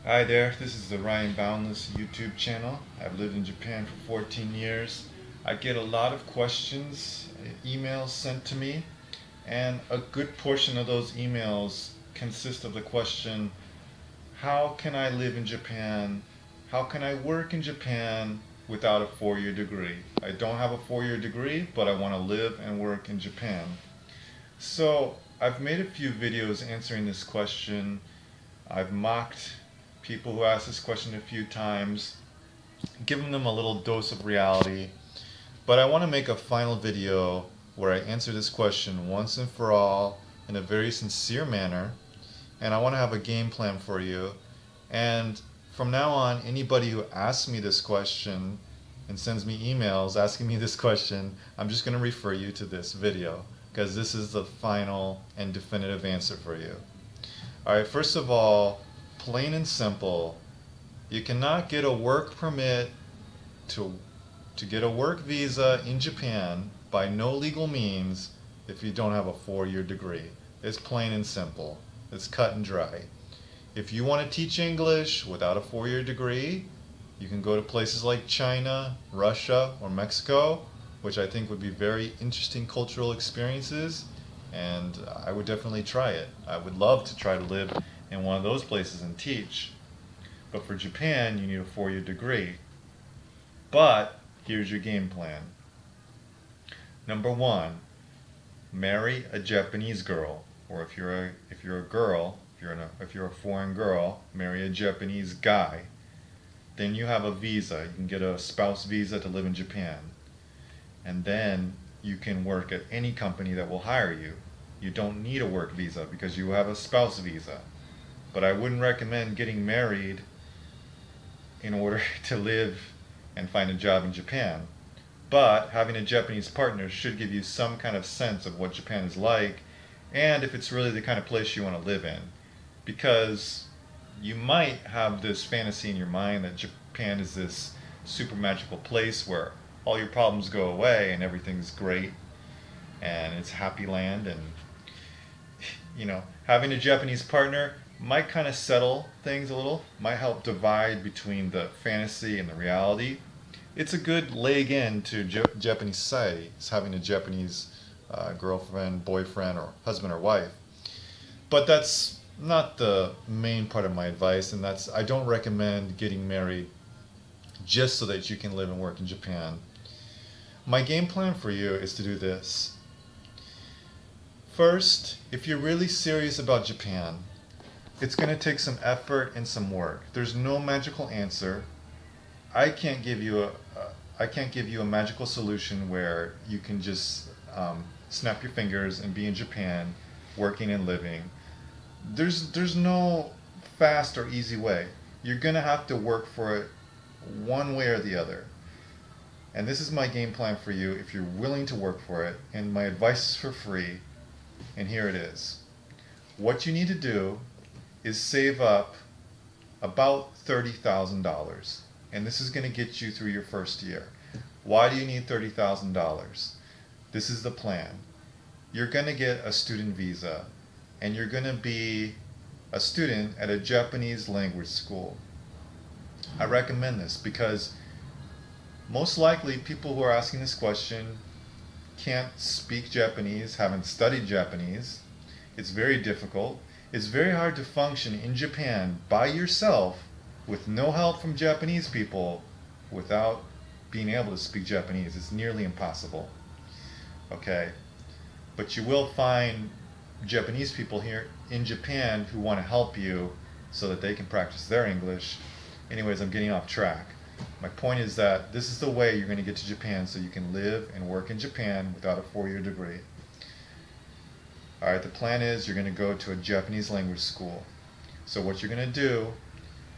Hi there, this is the Ryan Boundless YouTube channel. I've lived in Japan for 14 years. I get a lot of questions, emails sent to me, and a good portion of those emails consist of the question, how can I live in Japan? How can I work in Japan without a 4-year degree? I don't have a 4-year degree, but I want to live and work in Japan. So I've made a few videos answering this question. I've mocked people who ask this question a few times, giving them a little dose of reality. But I want to make a final video where I answer this question once and for all in a very sincere manner. And I want to have a game plan for you. And from now on, anybody who asks me this question and sends me emails asking me this question, I'm just going to refer you to this video because this is the final and definitive answer for you. Alright, first of all, plain and simple, you cannot get a work permit to get a work visa in Japan by no legal means if you don't have a 4-year degree. It's plain and simple. It's cut and dry. If you want to teach English without a 4-year degree, you can go to places like China, Russia, or Mexico, which I think would be very interesting cultural experiences, and I would definitely try it. I would love to try to live in one of those places and teach. But for Japan, you need a 4-year degree. But here's your game plan. Number one, marry a Japanese girl, or if you're a girl, if you're a foreign girl, marry a Japanese guy. Then you have a visa. You can get a spouse visa to live in Japan. And then you can work at any company that will hire you. You don't need a work visa because you have a spouse visa. But I wouldn't recommend getting married in order to live and find a job in Japan. But having a Japanese partner should give you some kind of sense of what Japan is like and if it's really the kind of place you want to live in. Because you might have this fantasy in your mind that Japan is this super magical place where all your problems go away and everything's great and it's happy land, and having a Japanese partner might kind of settle things a little, might help divide between the fantasy and the reality. It's a good leg into Japanese society, is having a Japanese girlfriend, boyfriend, or husband or wife. But that's not the main part of my advice, and I don't recommend getting married just so that you can live and work in Japan. My game plan for you is to do this. First, if you're really serious about Japan, it's going to take some effort and some work. There's no magical answer. I can't give you a magical solution where you can just snap your fingers and be in Japan working and living. There's no fast or easy way. You're going to have to work for it one way or the other. And this is my game plan for you if you're willing to work for it. And my advice is for free. And here it is. What you need to do is save up about $30,000. And this is going to get you through your first year. Why do you need $30,000? This is the plan. You're going to get a student visa. And you're going to be a student at a Japanese language school. I recommend this because most likely people who are asking this question can't speak Japanese, haven't studied Japanese. It's very difficult. It's very hard to function in Japan by yourself with no help from Japanese people without being able to speak Japanese. It's nearly impossible. Okay? But you will find Japanese people here in Japan who want to help you so that they can practice their English. Anyways, I'm getting off track. My point is that this is the way you're going to get to Japan so you can live and work in Japan without a 4-year degree. Alright, the plan is you're going to go to a Japanese language school. So what you're going to do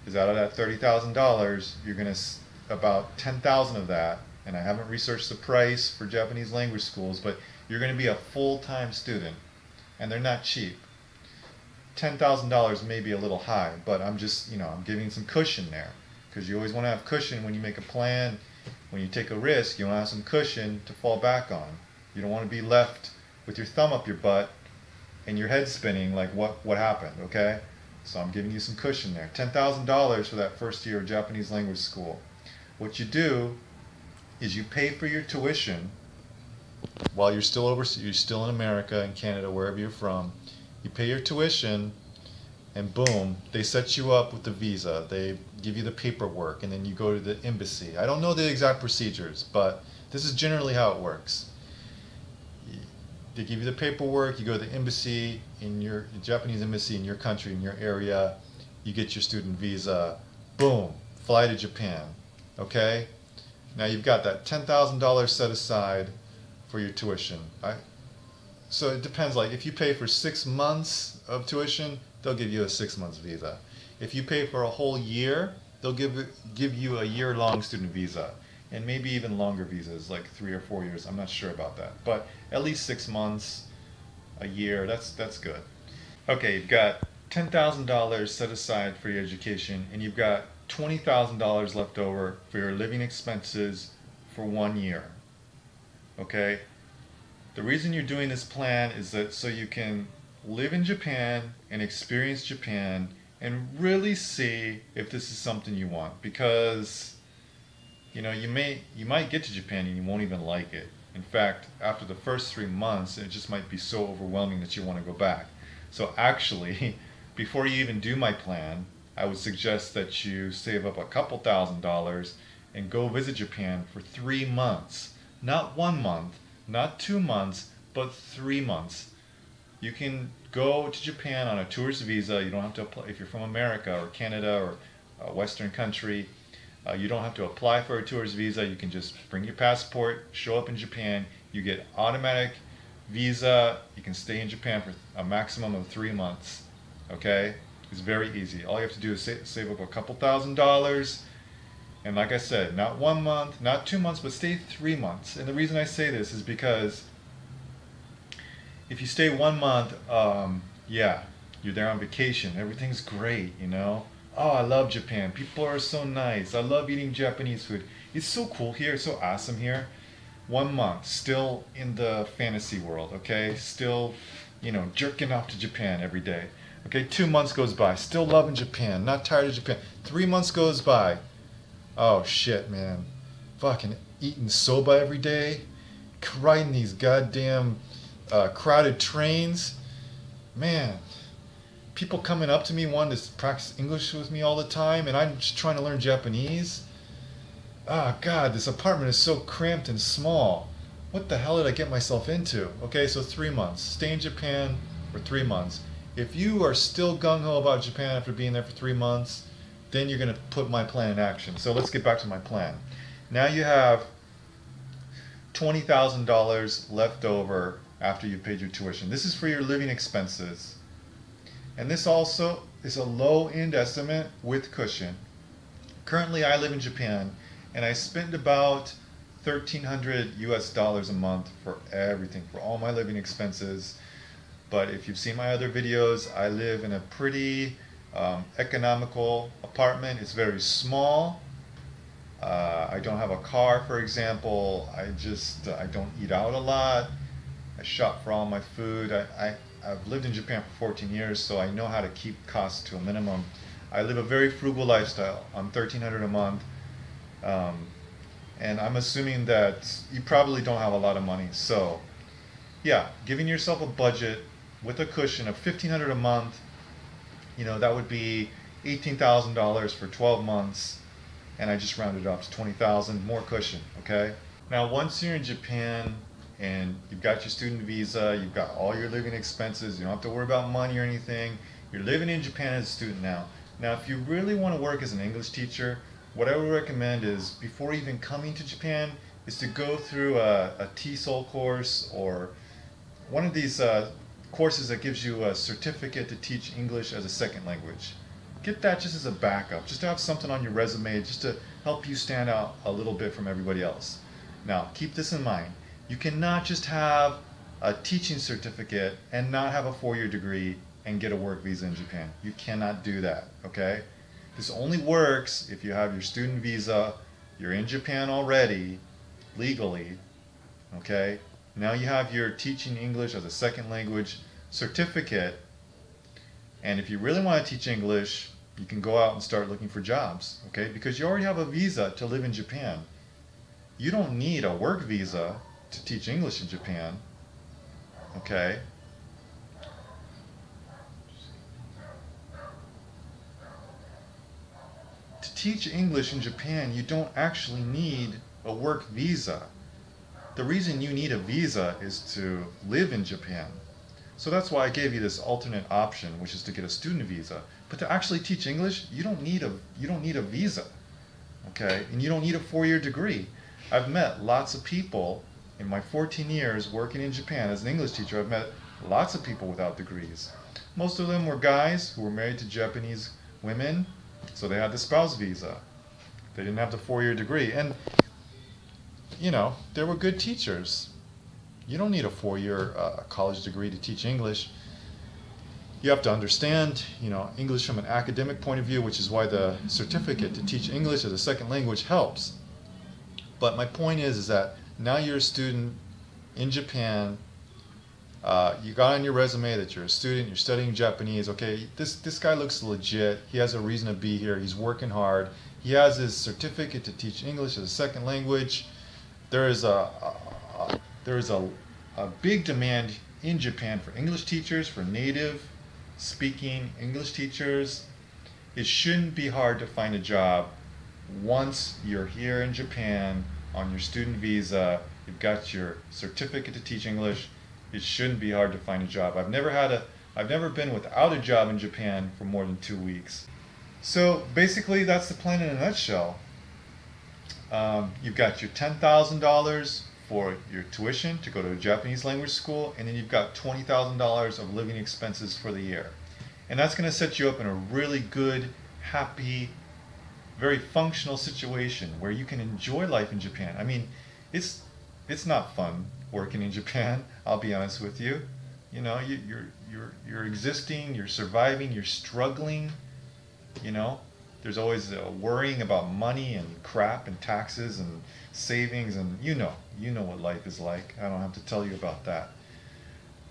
is out of that $30,000, you're going to, about $10,000 of that, and I haven't researched the price for Japanese language schools, but you're going to be a full-time student, and they're not cheap. $10,000 may be a little high, but I'm just, I'm giving some cushion there. Because you always want to have cushion when you make a plan. When you take a risk, you want to have some cushion to fall back on. You don't want to be left with your thumb up your butt and your head spinning like what happened, okay? So I'm giving you some cushion there. $10,000 for that first year of Japanese language school. What you do is you pay for your tuition while you're still overseas, you're still in America, in Canada, wherever you're from. You pay your tuition, and boom, they set you up with the visa. They give you the paperwork, and then you go to the embassy. I don't know the exact procedures, but this is generally how it works. They give you the paperwork, you go to the embassy, in your Japanese embassy in your country, in your area, you get your student visa, boom, fly to Japan, okay? Now you've got that $10,000 set aside for your tuition. So it depends, like if you pay for 6 months of tuition, they'll give you a 6 months visa. If you pay for a whole year, they'll give you a year-long student visa, and maybe even longer visas, like 3 or 4 years. I'm not sure about that, but at least 6 months, a year, that's good. Okay, you've got $10,000 set aside for your education, and you've got $20,000 left over for your living expenses for 1 year. Okay? The reason you're doing this plan is that so you can live in Japan and experience Japan and really see if this is something you want, because you know, you might get to Japan and you won't even like it. In fact, after the first 3 months, it just might be so overwhelming that you want to go back. So actually, before you even do my plan, I would suggest that you save up a couple $1,000s and go visit Japan for 3 months. Not 1 month, not 2 months, but 3 months. You can go to Japan on a tourist visa. You don't have to apply if you're from America or Canada or a Western country. You don't have to apply for a tourist visa. You can just bring your passport, show up in Japan. You get automatic visa. You can stay in Japan for a maximum of 3 months. Okay? It's very easy. All you have to do is save up a couple $1,000s. And like I said, not 1 month, not 2 months, but stay 3 months. And the reason I say this is because if you stay 1 month, yeah, you're there on vacation. Everything's great, you know. Oh, I love Japan. People are so nice. I love eating Japanese food. It's so cool here. It's so awesome here. 1 month, still in the fantasy world, okay? Still, you know, jerking off to Japan every day. Okay, 2 months goes by. Still loving Japan. Not tired of Japan. 3 months goes by. Oh, shit, man. Fucking eating soba every day. Riding these goddamn crowded trains. Man. People coming up to me wanting to practice English with me all the time, and I'm just trying to learn Japanese. Ah, God, this apartment is so cramped and small. What the hell did I get myself into? Okay, so 3 months. Stay in Japan for 3 months. If you are still gung-ho about Japan after being there for 3 months, then you're going to put my plan in action. So let's get back to my plan. Now you have $20,000 left over after you've paid your tuition. This is for your living expenses. And this also is a low-end estimate with cushion. Currently, I live in Japan, and I spend about $1,300 US a month for everything, for all my living expenses. But if you've seen my other videos, I live in a pretty economical apartment. It's very small. I don't have a car, for example. I don't eat out a lot. I shop for all my food. I've lived in Japan for 14 years, so I know how to keep costs to a minimum. I live a very frugal lifestyle. I'm $1,300 a month, and I'm assuming that you probably don't have a lot of money. So, yeah, giving yourself a budget with a cushion of $1,500 a month, you know, that would be $18,000 for 12 months, and I just rounded it up to 20,000 more cushion. Okay. Now, once you're in Japan, and you've got your student visa, you've got all your living expenses, you don't have to worry about money or anything. You're living in Japan as a student now. Now, if you really want to work as an English teacher, what I would recommend is, before even coming to Japan, is to go through a TESOL course, or one of these courses that gives you a certificate to teach English as a second language. Get that just as a backup, just to have something on your resume, just to help you stand out a little bit from everybody else. Now, keep this in mind. You cannot just have a teaching certificate and not have a 4-year degree and get a work visa in Japan. You cannot do that, okay? This only works if you have your student visa, you're in Japan already, legally, okay? Now you have your teaching English as a second language certificate, And if you really want to teach English, you can go out and start looking for jobs, okay? Because you already have a visa to live in Japan. You don't need a work visa to teach English in Japan, okay? To teach English in Japan, you don't actually need a work visa. The reason you need a visa is to live in Japan. So that's why I gave you this alternate option, which is to get a student visa. But to actually teach English, you don't need a visa, okay? And you don't need a 4-year degree. I've met lots of people in my 14 years working in Japan as an English teacher. I've met lots of people without degrees. Most of them were guys who were married to Japanese women, so they had the spouse visa. They didn't have the 4-year degree. And, you know, they were good teachers. You don't need a 4-year college degree to teach English. You have to understand, you know, English from an academic point of view, which is why the certificate to teach English as a second language helps. But my point is that now you're a student in Japan. You got on your resume that you're a student, you're studying Japanese. Okay, this guy looks legit. He has a reason to be here. He's working hard. He has his certificate to teach English as a second language. There is a big demand in Japan for English teachers, for native speaking English teachers. It shouldn't be hard to find a job once you're here in Japan on your student visa. You've got your certificate to teach English. It shouldn't be hard to find a job. I've never been without a job in Japan for more than 2 weeks. So basically that's the plan in a nutshell. You've got your $10,000 for your tuition to go to a Japanese language school, and then you've got $20,000 of living expenses for the year. And that's going to set you up in a really good, happy, very functional situation where you can enjoy life in Japan. I mean, it's not fun working in Japan, I'll be honest with you. You know, you're existing, you're surviving, you're struggling, you know. There's always worrying about money and crap and taxes and savings, and you know what life is like. I don't have to tell you about that.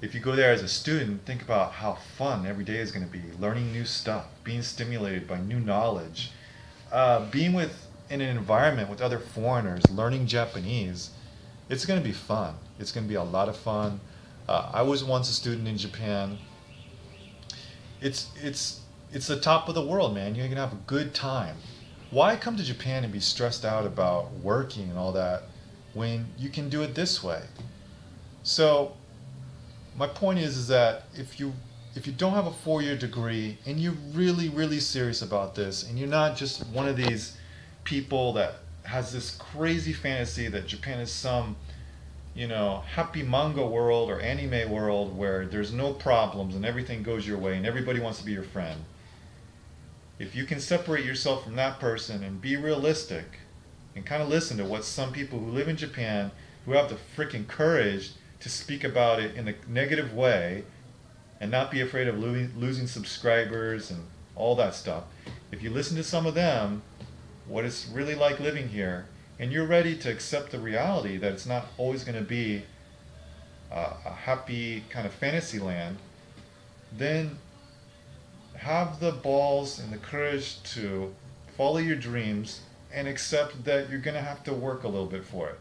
If you go there as a student, think about how fun every day is going to be, learning new stuff, being stimulated by new knowledge, being in an environment with other foreigners, learning Japanese. It's going to be fun. It's going to be a lot of fun. I was once a student in Japan. It's the top of the world, man. You're going to have a good time. Why come to Japan and be stressed out about working and all that when you can do it this way? So my point is that if you don't have a 4-year degree and you're really, really serious about this, and you're not just one of these people that has this crazy fantasy that Japan is some, you know, happy manga world or anime world where there's no problems and everything goes your way and everybody wants to be your friend. If you can separate yourself from that person and be realistic and kind of listen to what some people who live in Japan, who have the freaking courage to speak about it in a negative way and not be afraid of losing subscribers and all that stuff. If you listen to some of them, what it's really like living here, and you're ready to accept the reality that it's not always going to be a happy kind of fantasy land, then have the balls and the courage to follow your dreams and accept that you're going to have to work a little bit for it.